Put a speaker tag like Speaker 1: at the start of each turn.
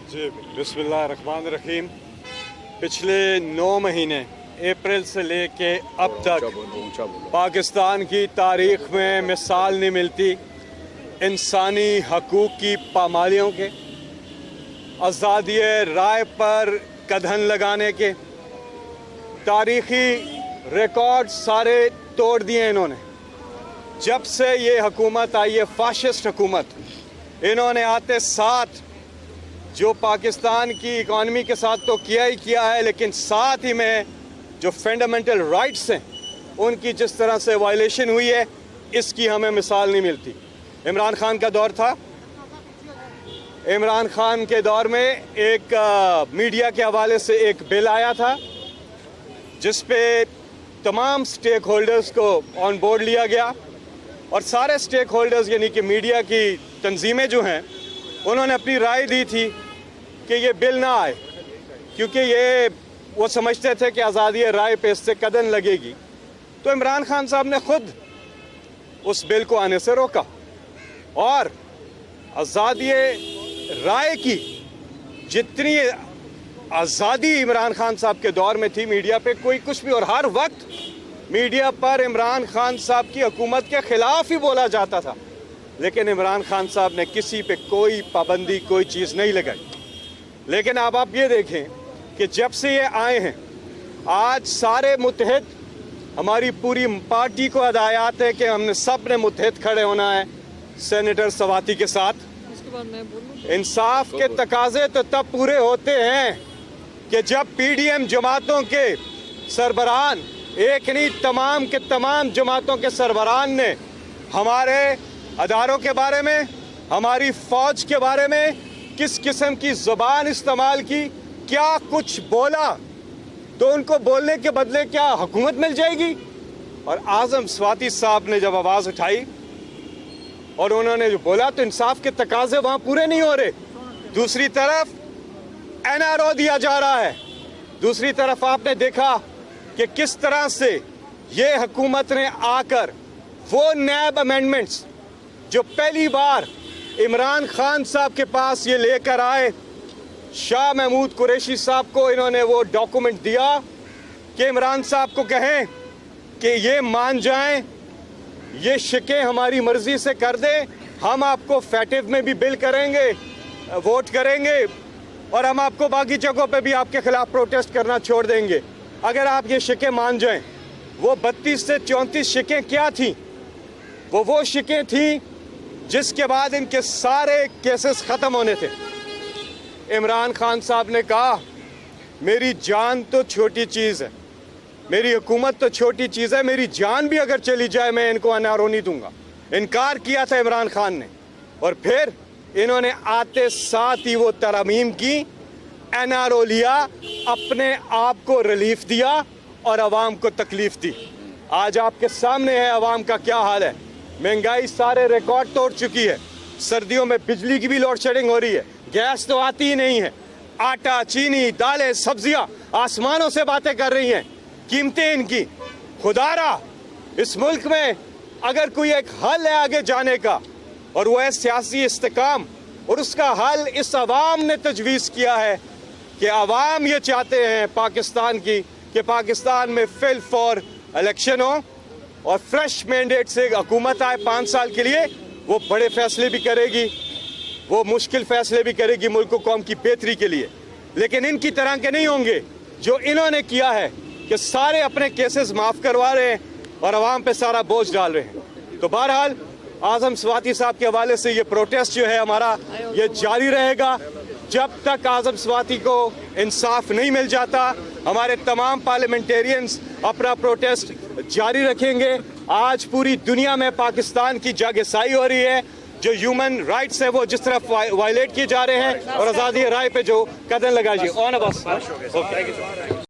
Speaker 1: जी बिस्मिल्लाहिर्रहमानिर्रहीम। पिछले 9 महीने अप्रैल से लेके अब तक पाकिस्तान की तारीख में मिसाल नहीं मिलती इंसानी हकूक़ की पामालियों के, आज़ादी राय पर कदम लगाने के। तारीख़ी रिकॉर्ड सारे तोड़ दिए इन्होंने। जब से ये हुकूमत आई है, फाशिस्ट हुकूमत, इन्होंने आते साथ जो पाकिस्तान की इकॉनमी के साथ तो किया ही किया है, लेकिन साथ ही में जो फंडामेंटल राइट्स हैं उनकी जिस तरह से वायलेशन हुई है, इसकी हमें मिसाल नहीं मिलती। इमरान खान का दौर था। इमरान खान के दौर में एक मीडिया के हवाले से एक बिल आया था जिस पे तमाम स्टेक होल्डर्स को ऑन बोर्ड लिया गया और सारे स्टेक होल्डर्स यानी कि मीडिया की तंजीमें जो हैं उन्होंने अपनी राय दी थी कि ये बिल ना आए, क्योंकि ये वो समझते थे कि आज़ादी राय पे इससे कदम लगेगी। तो इमरान खान साहब ने खुद उस बिल को आने से रोका और आज़ादी राय की जितनी आज़ादी इमरान खान साहब के दौर में थी, मीडिया पे कोई कुछ भी, और हर वक्त मीडिया पर इमरान खान साहब की हुकूमत के ख़िलाफ़ ही बोला जाता था, लेकिन इमरान खान साहब ने किसी पे कोई पाबंदी, कोई चीज़ नहीं लगाई। लेकिन अब आप ये देखें कि जब से ये आए हैं, आज सारे मुत्तहिद, हमारी पूरी पार्टी को हदायत है कि हमने सब ने मुत्तहिद खड़े होना है सेनेटर सवाती के साथ। इंसाफ के तकाजे तो तब पूरे होते हैं कि जब पीडीएम जमातों के सरबराहान, एक नहीं तमाम के तमाम जमातों के सरबराहान ने हमारे अदारों के बारे में, हमारी फ़ौज के बारे में किस किस्म की ज़ुबान इस्तेमाल की, क्या कुछ बोला, तो उनको बोलने के बदले क्या हुकूमत मिल जाएगी। और आज़म स्वाति साहब ने जब आवाज़ उठाई और उन्होंने जो बोला, तो इंसाफ के तकाजे वहाँ पूरे नहीं हो रहे। दूसरी तरफ एनआरओ दिया जा रहा है, दूसरी तरफ आपने देखा कि किस तरह से ये हुकूमत ने आकर वो नैब अमेंडमेंट्स जो पहली बार इमरान खान साहब के पास ये लेकर आए, शाह महमूद कुरैशी साहब को इन्होंने वो डॉक्यूमेंट दिया कि इमरान साहब को कहें कि ये मान जाएं, ये शिकें हमारी मर्जी से कर दें, हम आपको फैटिव में भी बिल करेंगे, वोट करेंगे, और हम आपको बाकी जगहों पे भी आपके खिलाफ प्रोटेस्ट करना छोड़ देंगे अगर आप ये शिकें मान जाएं। वो 32 से 34 शिकें क्या थी? वो शिकें थी जिसके बाद इनके सारे केसेस ख़त्म होने थे। इमरान खान साहब ने कहा, मेरी जान तो छोटी चीज़ है, मेरी हुकूमत तो छोटी चीज़ है, मेरी जान भी अगर चली जाए मैं इनको एनआरओ नहीं दूंगा। इनकार किया था इमरान खान ने, और फिर इन्होंने आते साथ ही वो तरमीम की, एनआरओ लिया, अपने आप को रिलीफ दिया और आवाम को तकलीफ दी। आज आपके सामने है आवाम का क्या हाल है। महंगाई सारे रिकॉर्ड तोड़ चुकी है, सर्दियों में बिजली की भी लोड शेडिंग हो रही है, गैस तो आती ही नहीं है, आटा, चीनी, दालें, सब्जियां आसमानों से बातें कर रही हैं, कीमतें इनकी। खुदारा इस मुल्क में अगर कोई एक हल है आगे जाने का, और वो है सियासी इस्तेकाम, और उसका हल इस अवाम ने तजवीज़ किया है कि अवाम ये चाहते हैं पाकिस्तान की कि पाकिस्तान में फिल फॉर इलेक्शन हो और फ्रेश मैंडेट से हुकूमत आए 5 साल के लिए। वो बड़े फैसले भी करेगी, वो मुश्किल फैसले भी करेगी मुल्क को, कौम की बेहतरी के लिए, लेकिन इनकी तरह के नहीं होंगे जो इन्होंने किया है कि सारे अपने केसेस माफ़ करवा रहे हैं और आवाम पे सारा बोझ डाल रहे हैं। तो बहरहाल आज़म स्वाति साहब के हवाले से ये प्रोटेस्ट जो है हमारा, ये जारी रहेगा जब तक आज़म स्वाति को इंसाफ नहीं मिल जाता। हमारे तमाम पार्लियामेंटेरियंस अपना प्रोटेस्ट जारी रखेंगे। आज पूरी दुनिया में पाकिस्तान की जागेसाई हो रही है, जो ह्यूमन राइट्स है वो जिस तरफ वायलेट किए जा रहे हैं, और आज़ादी राय पे जो कदम लगाई।